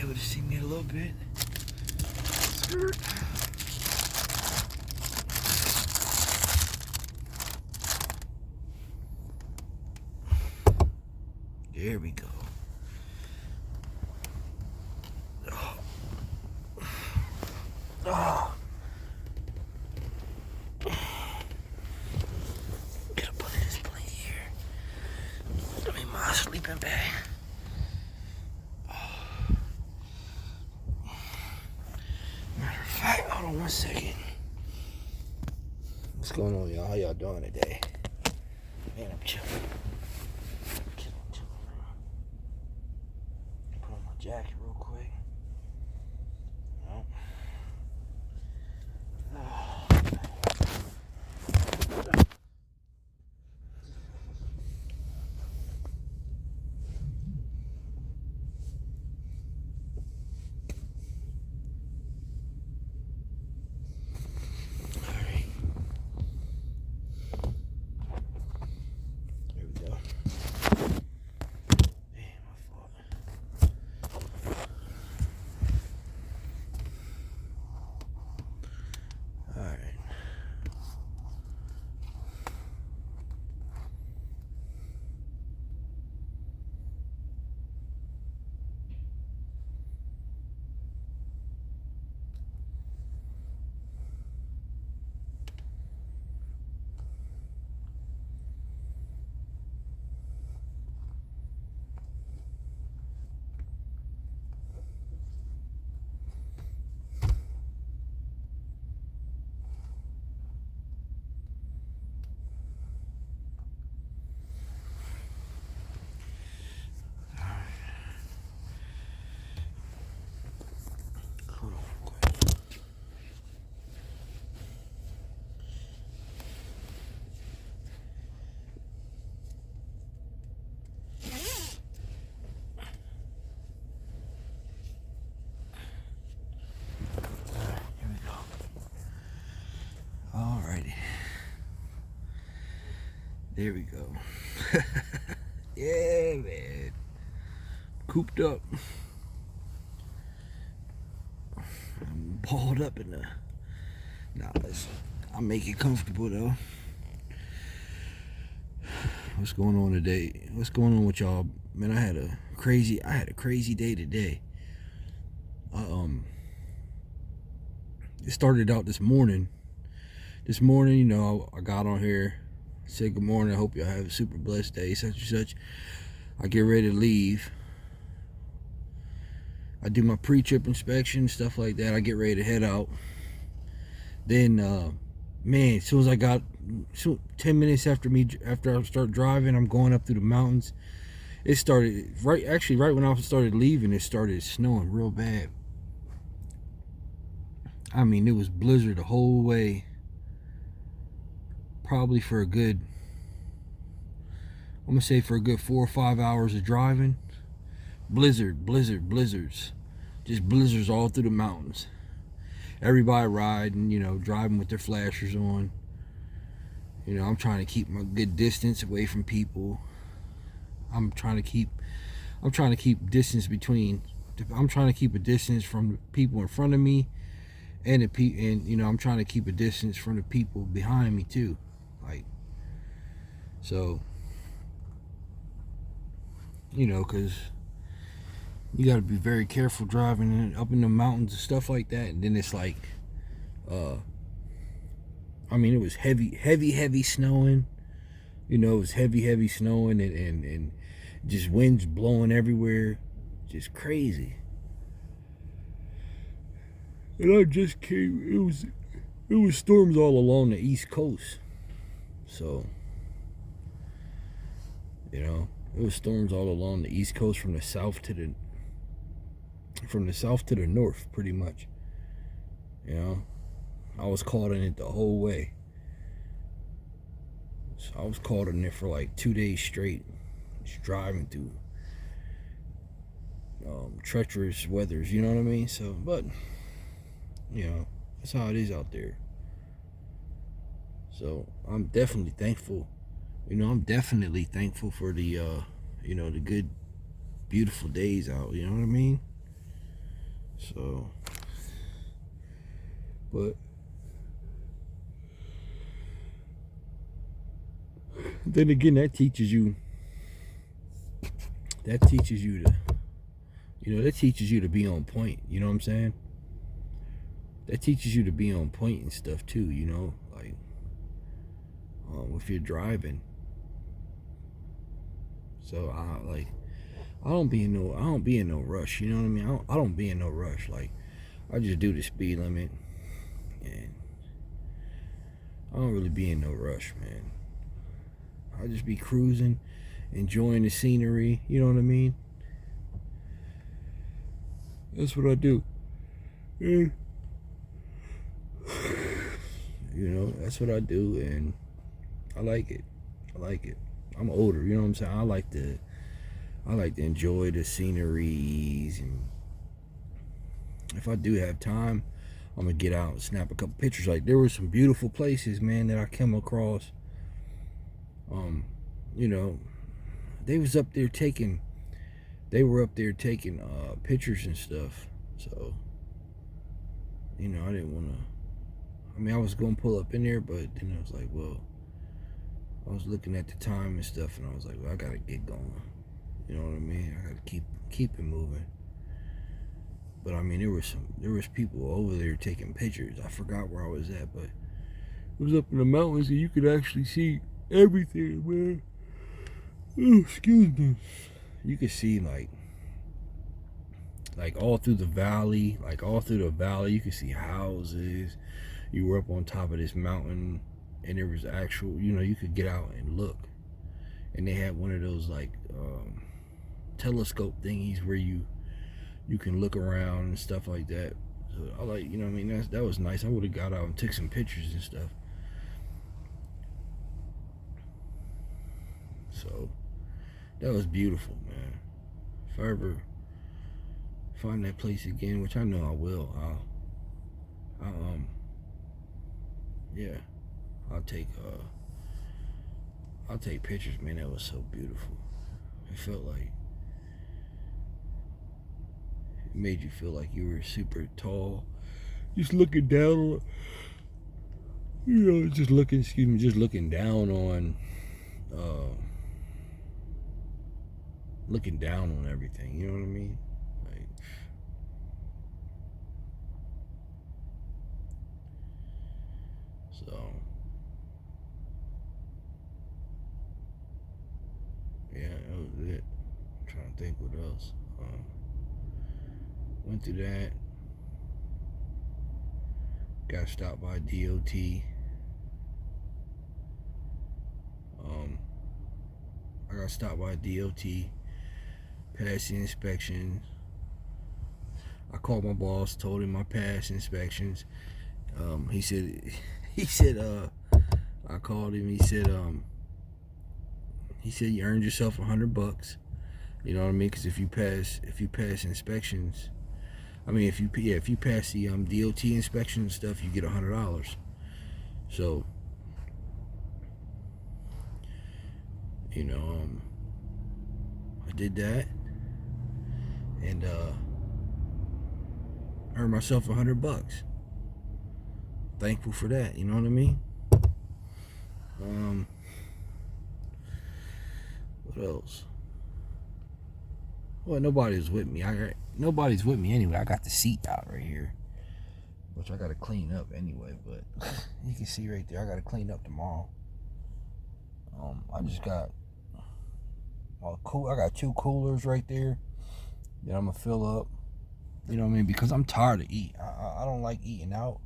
able to see me a little bit. Skirt. There we go. Oh. Oh. Gotta put this plate here. Let me my sleeping bag. Matter of fact, hold on one second. What's going on, y'all? How y'all doing today? Man, I'm chilling. Put on my jacket real quick. No. Alrighty. There we go. Yeah, man. Cooped up. I'm balled up in the... Nah, I'll make it comfortable though. What's going on today? What's going on with y'all? Man, I had a crazy day today. It started out this morning. This morning, you know, I got on here, said good morning, I hope y'all have a super blessed day, such and such. I get ready to leave. I do my pre-trip inspection, stuff like that. I get ready to head out. Then, man, as soon as I got 10 minutes after I start driving, I'm going up through the mountains. It started right when I started leaving. It started snowing real bad. I mean, it was blizzard the whole way. Probably for a good, I'm gonna say for a good 4 or 5 hours of driving. Blizzards. Just blizzards all through the mountains. Everybody riding, you know, driving with their flashers on. You know, I'm trying to keep my good distance away from people. I'm trying to keep distance between. I'm trying to keep a distance from the people in front of me, and you know, I'm trying to keep a distance from the people behind me too. Like, so, you know, because you got to be very careful driving up in the mountains and stuff like that. And then it's like, I mean, it was heavy snowing. You know, it was heavy snowing and just winds blowing everywhere. Just crazy. And I just came, it was storms all along the East Coast. So, you know, it was storms all along the East Coast from the south to the north, pretty much. You know, I was caught in it the whole way. So I was caught in it for like 2 days straight, just driving through treacherous weathers, you know what I mean? So, but, you know, that's how it is out there. So I'm definitely thankful. You know, I'm definitely thankful for the, you know, the good, beautiful days out. You know what I mean? So, but then again, that teaches you to, that teaches you to be on point. You know what I'm saying? That teaches you to be on point and stuff too. You know, like if you're driving. So I don't be in no rush. You know what I mean? I don't be in no rush. Like, I just do the speed limit, and I don't really be in no rush, man. I just be cruising, enjoying the scenery. You know what I mean? That's what I do. Yeah. You know, that's what I do, and I like it. I'm older. You know what I'm saying? I like to enjoy the sceneries, and if I do have time, I'm gonna get out and snap a couple pictures. Like, there were some beautiful places, man, that I came across. You know, they were up there taking pictures and stuff. So, you know, I didn't want to. I mean, I was gonna pull up in there, but then I was like, well, I was looking at the time and stuff, and I was like, well, I gotta get going. You know what I mean? I gotta keep it moving. But I mean, there was people over there taking pictures. I forgot where I was at, but it was up in the mountains, and you could actually see everything, man. Oh, excuse me. You could see like all through the valley, you could see houses. You were up on top of this mountain, and there was actual, you know, you could get out and look. And they had one of those like telescope thingies where you can look around and stuff like that. So I like, you know what I mean? That was nice. I would have got out and took some pictures and stuff. So that was beautiful, man. If I ever find that place again, which I know I will, yeah, I'll take pictures, man. That was so beautiful. It felt like, it made you feel like you were super tall, just looking down, you know, just looking down on, everything. You know what I mean? Like, so, yeah, that was it. I'm trying to think what else. Went through that. Got stopped by DOT. I got stopped by DOT. Passed the inspections. I called my boss, told him I passed inspections. He said, I called him. He said, you earned yourself $100. You know what I mean? Because if you pass inspections, I mean, if you pass the DOT inspection and stuff, you get $100. So, you know, I did that, and earned myself $100. Thankful for that. You know what I mean? What else? Well, nobody's with me. Nobody's with me anyway. I got the seat out right here, which I gotta clean up anyway. But you can see right there, I gotta clean up tomorrow. I just got I got 2 coolers right there that I'm gonna fill up. You know what I mean? Because I'm tired of eating. I don't like eating out.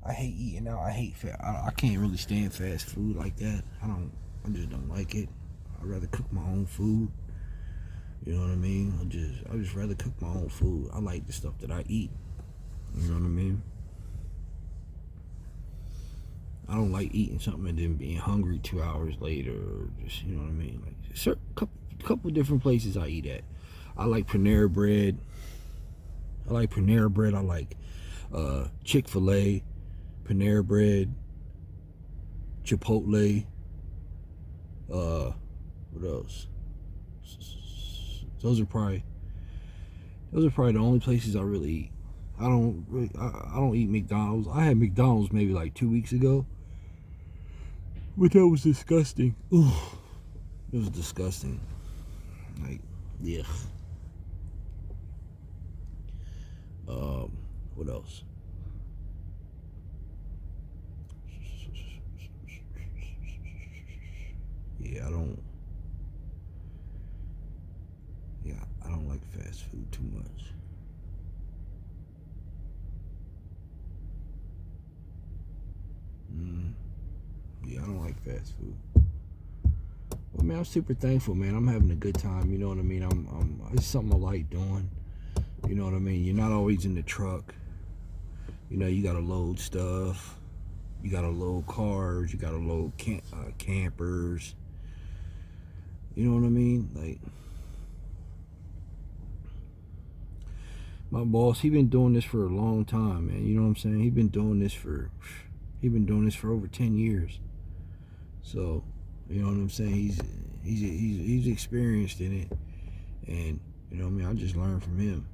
I hate eating out. I hate fast. I can't really stand fast food like that. I just don't like it. I'd rather cook my own food. You know what I mean? I just rather cook my own food. I like the stuff that I eat. You know what I mean? I don't like eating something and then being hungry 2 hours later, or just, you know what I mean? Like, couple different places I eat at. I like Panera Bread. I like Chick-fil-A, Panera Bread, Chipotle. What else? Those are probably Those are probably the only places I really eat. I don't eat McDonald's. I had McDonald's maybe like 2 weeks ago, but that was disgusting. Ooh, it was disgusting. Like, yeah. What else? Yeah, I don't. Yeah, I don't like fast food too much. Yeah, I don't like fast food. Well, man, I'm super thankful, man. I'm having a good time. You know what I mean? It's something I like doing. You know what I mean? You're not always in the truck. You know, you gotta load stuff. You gotta load cars. You gotta load campers. You know what I mean? Like, my boss, he been doing this for a long time, man. You know what I'm saying? He been doing this for over 10 years. So, you know what I'm saying? He's experienced in it, and you know what I mean. I just learned from him.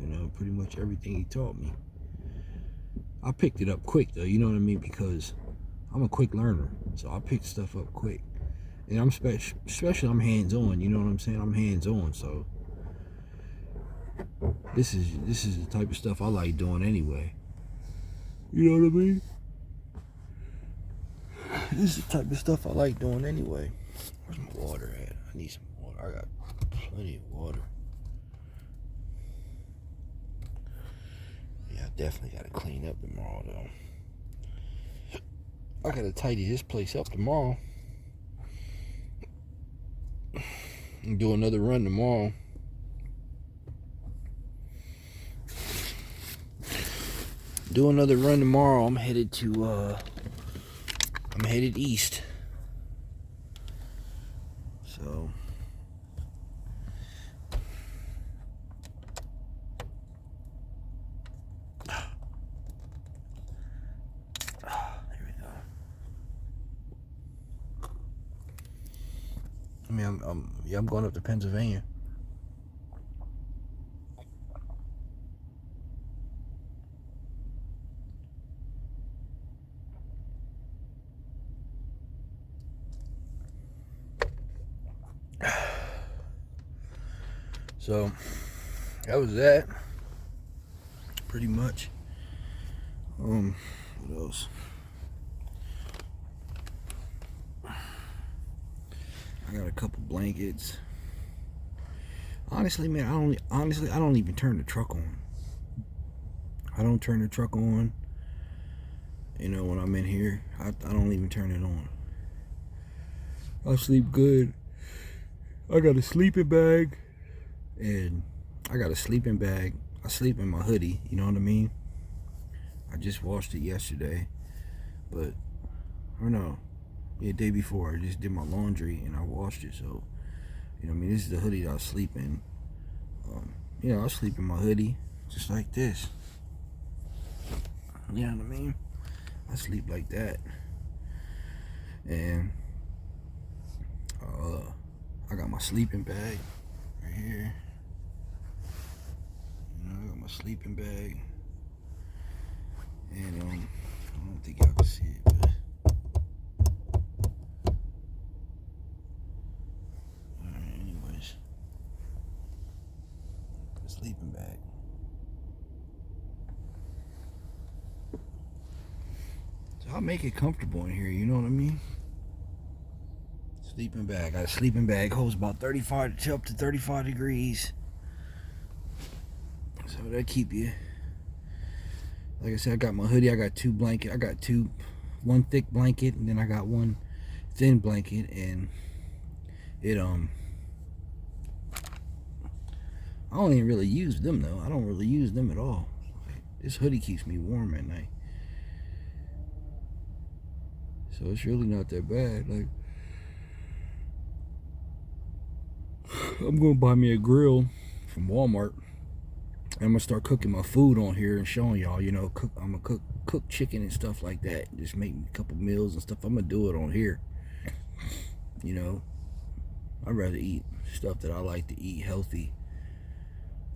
You know, pretty much everything he taught me. I picked it up quick though. You know what I mean? Because I'm a quick learner, so I pick stuff up quick. And I'm especially I'm hands on. You know what I'm saying? I'm hands on, so this is the type of stuff I like doing anyway. You know what I mean? This is the type of stuff I like doing anyway. Where's my water at? I need some water. I got plenty of water. Yeah, I definitely got to clean up tomorrow, though. I got to tidy this place up tomorrow. And do another run tomorrow. I'm headed east. So there we go. I mean, I'm going up to Pennsylvania. So that was that, pretty much. What else? I got a couple blankets. Honestly, man, I don't even turn the truck on. I don't turn the truck on. You know, when I'm in here, I don't even turn it on. I sleep good. I got a sleeping bag. And I got a sleeping bag. I sleep in my hoodie, you know what I mean? I just washed it yesterday. But, I don't know. Yeah, day before, I just did my laundry and I washed it. So, you know what I mean? This is the hoodie that I sleep in. You know, I sleep in my hoodie just like this. You know what I mean? I sleep like that. And, I got my sleeping bag right here. I got my sleeping bag, and I don't think y'all can see it, but alright, anyways, the sleeping bag. So I'll make it comfortable in here, you know what I mean? Sleeping bag. Got a sleeping bag, holds about 35 up to 35 degrees. So that keep you. Like I said, I got my hoodie. I got two blankets. I got one thick blanket, and then I got one thin blanket, and it I don't even really use them though. I don't really use them at all. This hoodie keeps me warm at night, so it's really not that bad. Like, I'm gonna buy me a grill from Walmart. I'm gonna start cooking my food on here and showing y'all, you know, I'm gonna cook chicken and stuff like that. Just make me a couple meals and stuff. I'm gonna do it on here. You know, I'd rather eat stuff that I like to eat, healthy,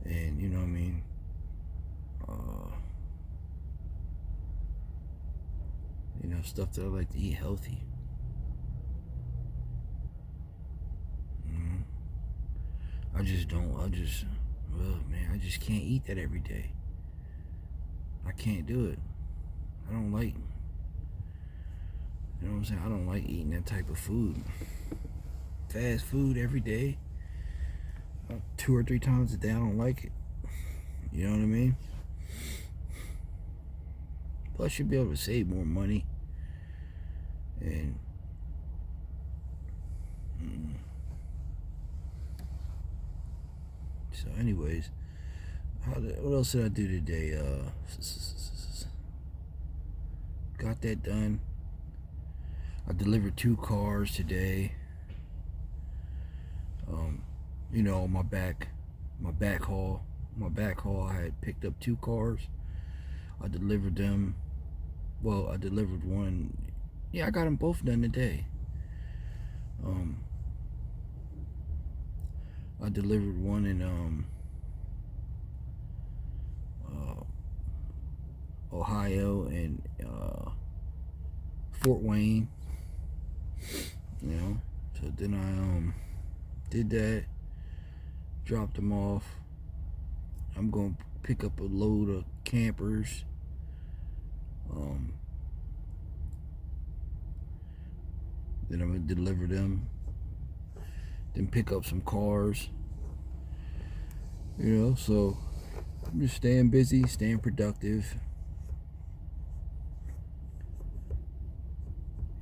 and you know what I mean. You know, stuff that I like to eat healthy. I just don't. Well, man, I just can't eat that every day. I can't do it. I don't like. You know what I'm saying? I don't like eating that type of food. Fast food every day, 2 or 3 times a day. I don't like it. You know what I mean? Plus, you'll be able to save more money. And so, anyways, what else did I do today? Got that done. I delivered 2 cars today. You know, my back haul. I had picked up 2 cars. I delivered them. Well, I delivered one. Yeah, I got them both done today. I delivered one in Ohio and Fort Wayne. You know, so then I did that, dropped them off. I'm gonna pick up a load of campers. Then I'm gonna deliver them. Then pick up some cars. You know, so I'm just staying busy, staying productive.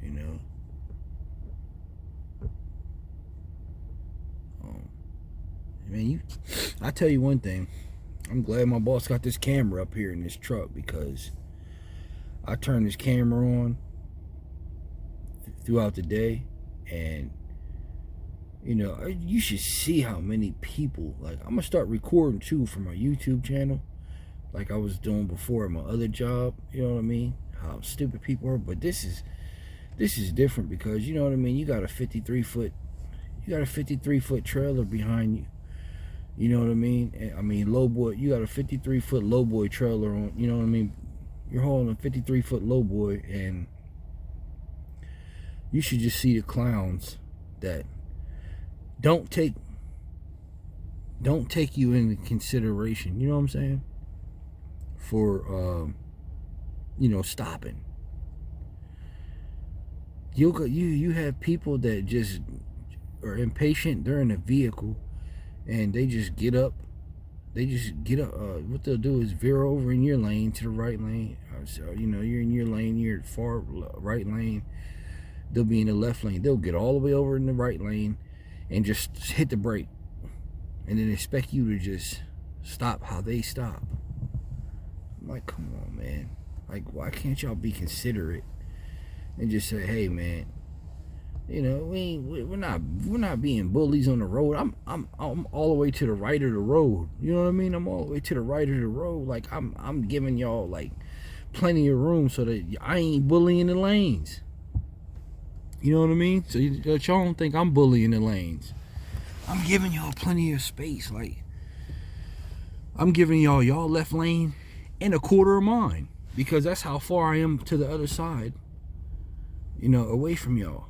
You know. Man, I tell you one thing. I'm glad my boss got this camera up here in this truck, because I turn this camera on throughout the day, and you know, you should see how many people, like, I'm gonna start recording too for my YouTube channel, like I was doing before at my other job. You know what I mean? How stupid people are. But this is different, because you know what I mean, you got a 53 foot trailer behind you. You know what I mean? I mean, lowboy, you got a 53 foot lowboy trailer on, you know what I mean? You're hauling a 53 foot lowboy, and you should just see the clowns that don't take you into consideration, you know what I'm saying? For you know, stopping. You have people that just are impatient. They're in a vehicle and they just get up. What they'll do is veer over in your lane to the right lane. So, you know, you're in your lane, you're far right lane. They'll be in the left lane. They'll get all the way over in the right lane and just hit the brake, and then expect you to just stop how they stop. I'm like, come on, man. Like, why can't y'all be considerate and just say, hey, man, you know, we're not being bullies on the road. I'm all the way to the right of the road. You know what I mean? I'm all the way to the right of the road. Like, I'm giving y'all like plenty of room so that I ain't bullying the lanes. You know what I mean? So y'all don't think I'm bullying the lanes. I'm giving y'all plenty of space. Like, I'm giving y'all left lane and a quarter of mine, because that's how far I am to the other side, you know, away from y'all.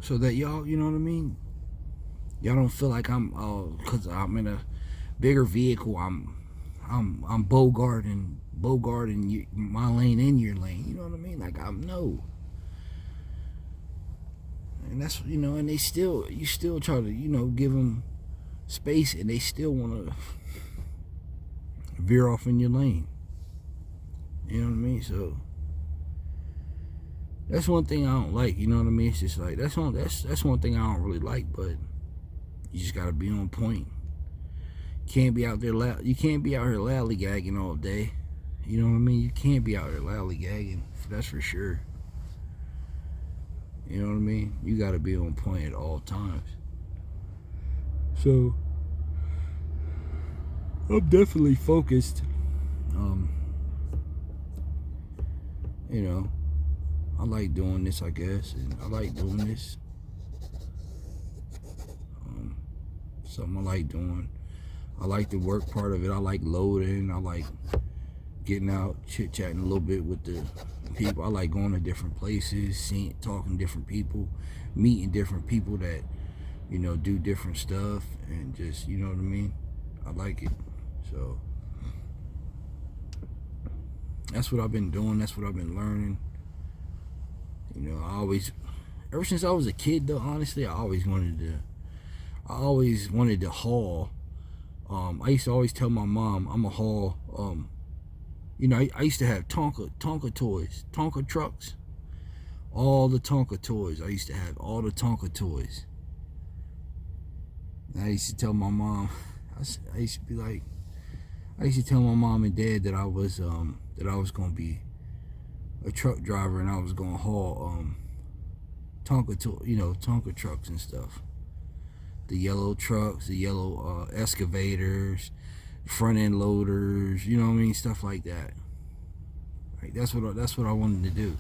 So that y'all, you know what I mean? Y'all don't feel like I'm, because I'm in a bigger vehicle, I'm bogarting my lane in your lane. You know what I mean? Like, no. And that's, you know, and you still try to, you know, give them space, and they still want to veer off in your lane. You know what I mean? So that's one thing I don't like. You know what I mean? It's just like, that's one thing I don't really like. But you just gotta be on point. You can't be out there you can't be out here lollygagging all day. You know what I mean? You can't be out here lollygagging. That's for sure. You know what I mean? You gotta be on point at all times. So I'm definitely focused. You know, I like doing this, I guess, and I like doing this. Something I like doing. I like the work part of it. I like loading. I like getting out, chit-chatting a little bit with the people. I like going to different places, seeing, talking to different people, meeting different people that, you know, do different stuff, and just, you know what I mean? I like it. So that's what I've been doing. That's what I've been learning. You know, I always, ever since I was a kid though, honestly, I always wanted to haul. I used to always tell my mom I'm a haul. You know, I used to have Tonka toys, Tonka trucks, all the Tonka toys. I used to have all the Tonka toys. And I used to tell my mom, I used to tell my mom and dad that I was gonna be a truck driver, and I was gonna haul Tonka trucks and stuff. The yellow trucks, the yellow excavators, front end loaders, you know what I mean, stuff like that. Like that's what I wanted to do.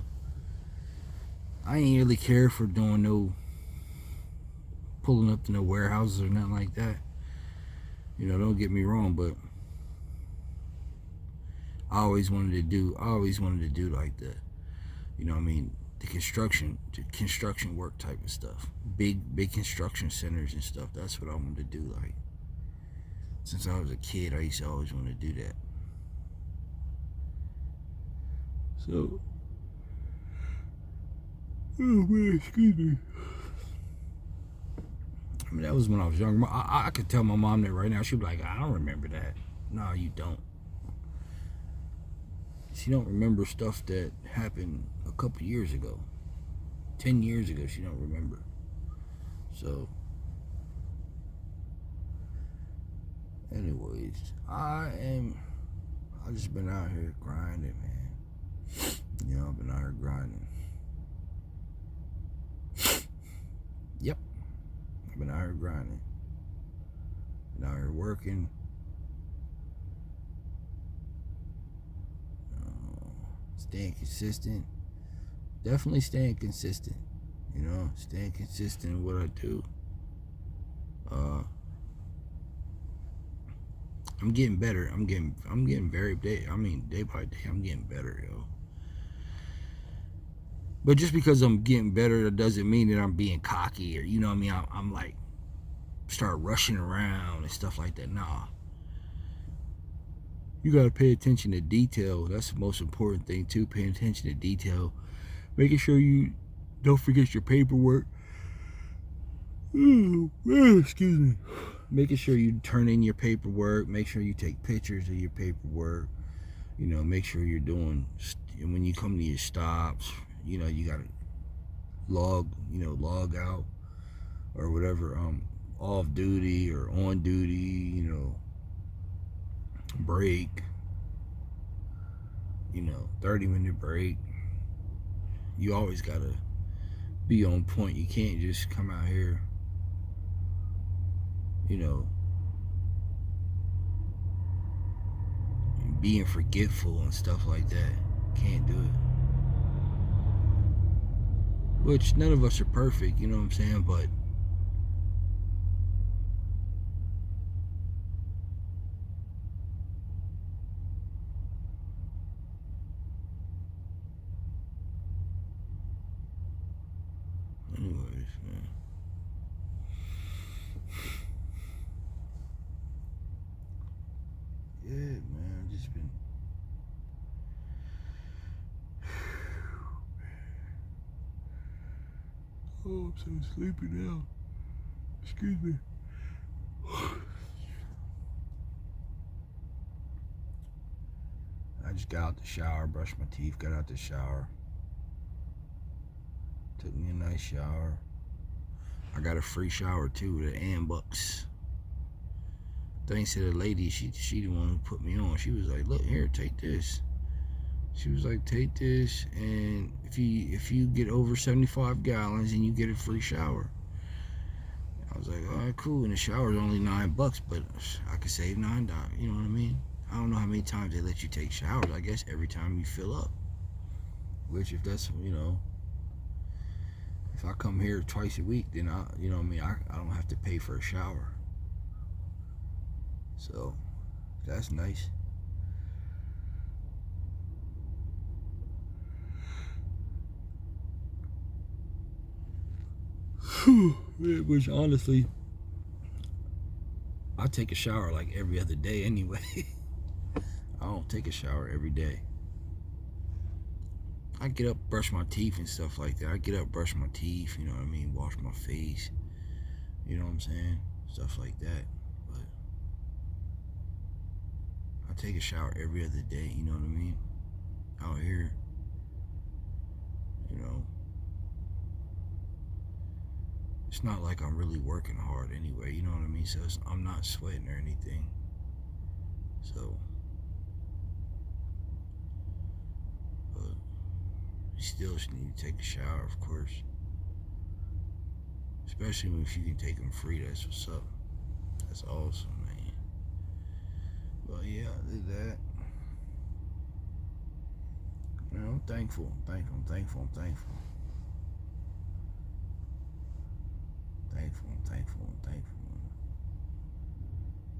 I ain't really care for doing no pulling up to no warehouses or nothing like that. You know, don't get me wrong, but I always wanted to do like the, you know what I mean, the construction work type of stuff. Big construction centers and stuff. That's what I wanted to do. Like, since I was a kid, I used to always want to do that. So, oh man, excuse me. I mean, that was when I was younger. I could tell my mom that right now. She'd be like, I don't remember that. No, you don't. She don't remember stuff that happened a couple years ago. 10 years ago, she don't remember. So, anyways, I just been out here grinding, man. You know, I've been out here grinding. Yep. I've been out here grinding. Been out here working. Staying consistent. Definitely staying consistent. You know, staying consistent in what I do. I'm getting better. I'm getting day by day, I'm getting better, yo. But just because I'm getting better, that doesn't mean that I'm being cocky, or, you know what I mean, I'm like, start rushing around and stuff like that. Nah. You got to pay attention to detail. That's the most important thing, too. Paying attention to detail. Making sure you don't forget your paperwork. Excuse me. Making sure you turn in your paperwork. Make sure you take pictures of your paperwork. You know, make sure you're doing, when you come to your stops, you know, you got to log out or whatever, off duty or on duty, you know, break, 30-minute break. You always got to be on point. You can't just come out here, being forgetful and stuff like that. Can't do it. Which none of us are perfect, you know what I'm saying? But anyways, man. Yeah, man, I've just been oh, I'm so sleepy now. Excuse me. I just got out the shower, brushed my teeth, got out the shower. Took me a nice shower. I got a free shower too with an Ambucks. Thanks to the lady, she the one who put me on. She was like, look here, take this. She was like, take this, and if you get over 75 gallons, and you get a free shower. I was like, all right, cool. And the shower's only $9, but I could save $9. You know what I mean? I don't know how many times they let you take showers. I guess every time you fill up. Which, if that's, if I come here twice a week, then I don't have to pay for a shower. So that's nice. Which honestly, I take a shower like every other day anyway. I don't take a shower every day. I get up, brush my teeth and stuff like that. I get up, brush my teeth, you know what I mean, wash my face, you know what I'm saying, stuff like that. But I take a shower every other day, you know what I mean, out here, you know. It's not like I'm really working hard anyway, you know what I mean? So I'm not sweating or anything. So, but you still should need to take a shower, of course. Especially if you can take them free, that's what's up. That's awesome, man. But yeah, I did that. You know, I'm thankful. I'm thankful.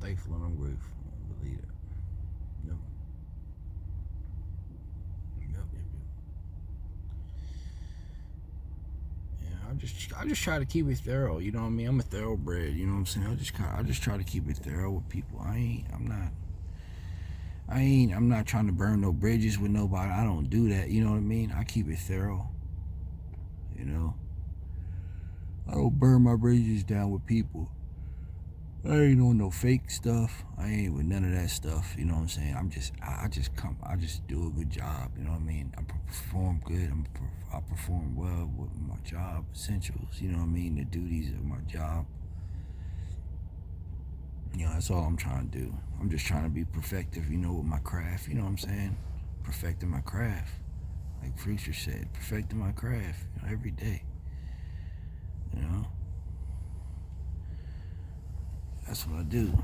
Thankful, and I'm grateful. I believe it. Yep. Yeah, I just try to keep it thorough. You know what I mean? I'm a thoroughbred. You know what I'm saying? I just try to keep it thorough with people. I'm not trying to burn no bridges with nobody. I don't do that. You know what I mean? I keep it thorough. You know, I don't burn my bridges down with people. I ain't on no fake stuff. I ain't with none of that stuff. You know what I'm saying? I just do a good job. You know what I mean? I perform good. I perform well with my job essentials. You know what I mean? The duties of my job. You know, that's all I'm trying to do. I'm just trying to be perfective, you know, with my craft. You know what I'm saying? Perfecting my craft. Like Future said, perfecting my craft, you know, every day. You know? That's what I do.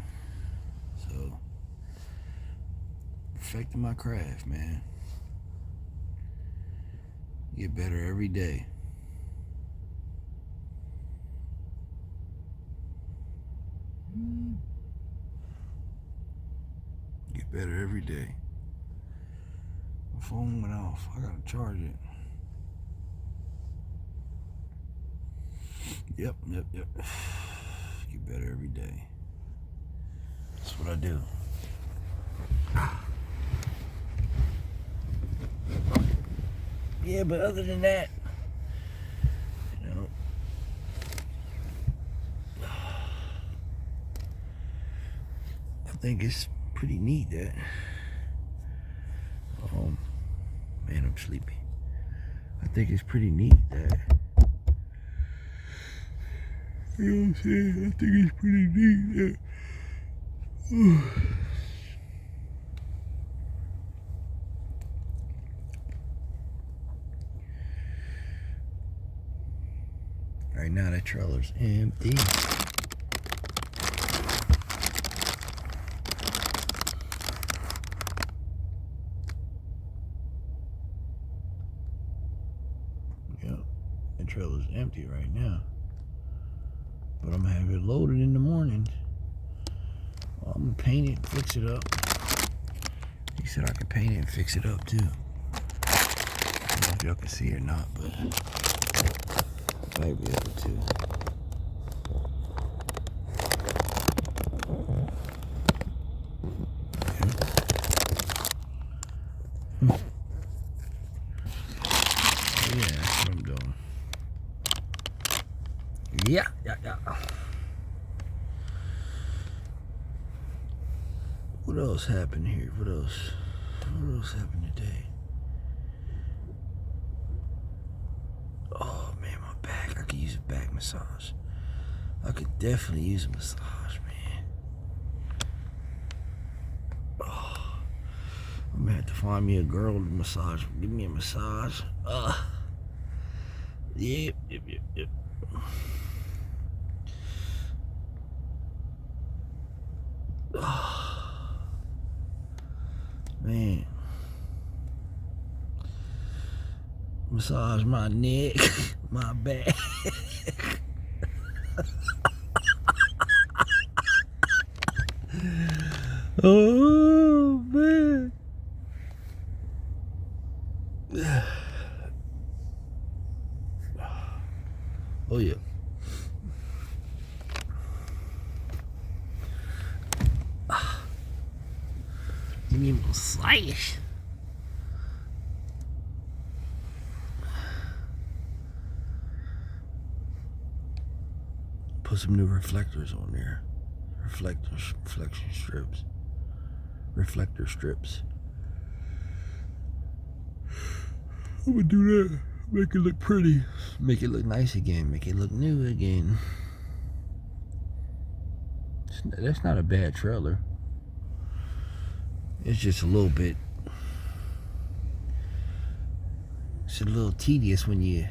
So, perfecting my craft, man. Get better every day. Get better every day. My phone went off. I gotta charge it. Yep. Get better every day. That's what I do. Yeah, but other than that, you know, I think it's pretty neat that, man, I'm sleepy. I think it's pretty neat that, you know what I'm saying? I think it's pretty neat that, right now that trailer's empty. Yep, that trailer's empty right now. But I'm gonna have it loaded in the morning. Well, I'm gonna paint it, fix it up. He said I could paint it and fix it up too. I don't know if y'all can see or not, but I might be able to. Yeah, that's what I'm doing. Yeah. What else happened here? What else happened today? Oh man, my back. I could use a back massage. I could definitely use a massage, man. Oh, I'm gonna have to find me a girl to massage. Give me a massage. Yep. Man. Massage my neck, my back. Oh man. Oh yeah. Give me a little slice. Put some new reflectors on there. Reflector strips. Reflector strips. I'm gonna do that. Make it look pretty. Make it look nice again. Make it look new again. That's not a bad trailer. It's just a little bit. It's a little tedious when you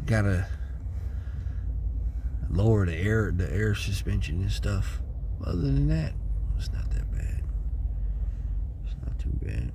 gotta lower the air suspension and stuff. Other than that, it's not that bad. It's not too bad.